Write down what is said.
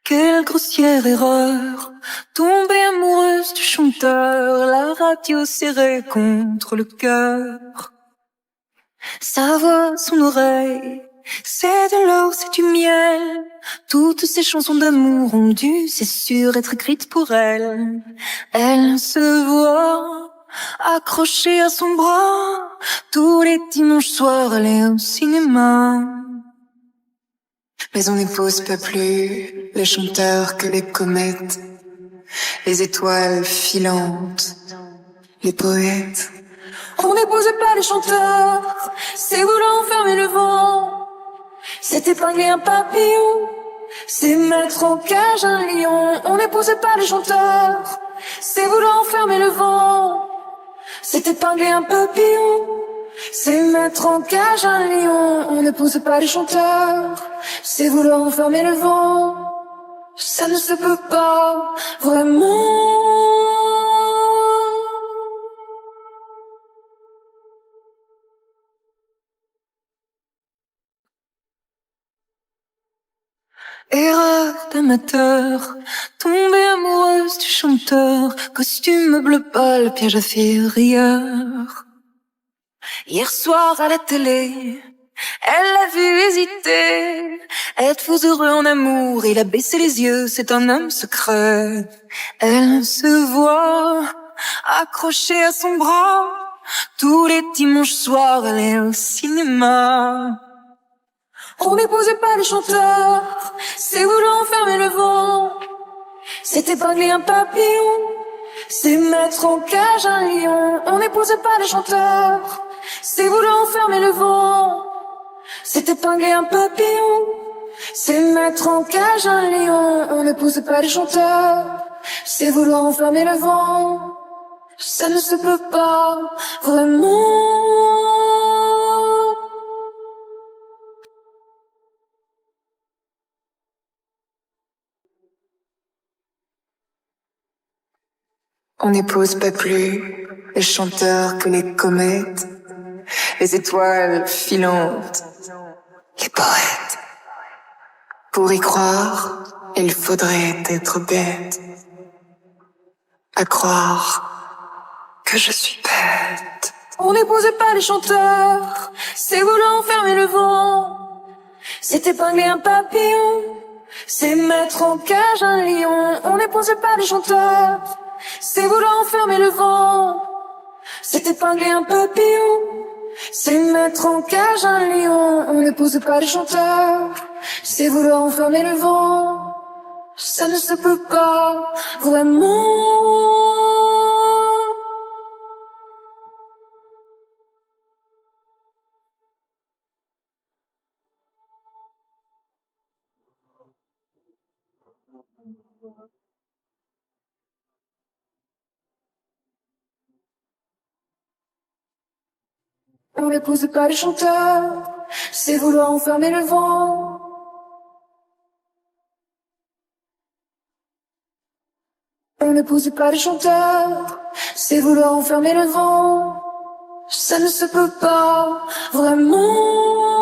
Quelle grossière erreur, tomber amoureuse du chanteur, la radio serrée contre le cœur. Sa voix, son oreille, c'est de l'or, c'est du miel. Toutes ces chansons d'amour ont dû, c'est sûr, être écrites pour elle. Elle se voit accrochée à son bras, tous les dimanches soirs, elle est au cinéma. Mais on n'épouse pas plus les chanteurs que les comètes, les étoiles filantes, les poètes. On n'épousait pas les chanteurs, c'est vouloir enfermer le vent, c'est épingler un papillon, c'est mettre en cage un lion. On n'épousait pas les chanteurs, c'est vouloir enfermer le vent, c'est épingler un papillon, c'est mettre en cage un lion. On n'épouse pas les chanteurs, c'est vouloir enfermer le vent. Ça ne se peut pas, vraiment. Erreur d'amateur, tombée amoureuse du chanteur, costume bleu pâle, piège à ferrière. Hier soir à la télé, elle l'a vu hésiter. Êtes-vous heureux en amour? Il a baissé les yeux, c'est un homme secret. Elle se voit accrochée à son bras, tous les dimanches soirs, elle est au cinéma. On n'épousait pas les chanteurs, c'est vouloir enfermer le vent, c'est épingler un papillon, c'est mettre en cage un lion. On n'épousait pas les chanteurs, c'est vouloir enfermer le vent, c'est épingler un papillon, c'est mettre en cage un lion. On n'épouse pas les chanteurs, c'est vouloir enfermer le vent. Ça ne se peut pas, vraiment. On n'épouse pas plus les chanteurs que les comètes, les étoiles filantes, les poètes. Pour y croire, il faudrait être bête, à croire que je suis bête. On n'épouse pas les chanteurs, c'est vouloir enfermer le vent, c'est épingler un papillon, c'est mettre en cage un lion. On n'épouse pas les chanteurs, c'est vouloir enfermer le vent, c'est épingler un papillon, c'est mettre en cage un lion. On n'épouse pas les chanteurs, c'est vouloir enfermer le vent. Ça ne se peut pas, vraiment. On n'épouse pas les chanteurs, c'est vouloir enfermer le vent. On n'épouse pas les chanteurs, c'est vouloir enfermer le vent. Ça ne se peut pas, vraiment.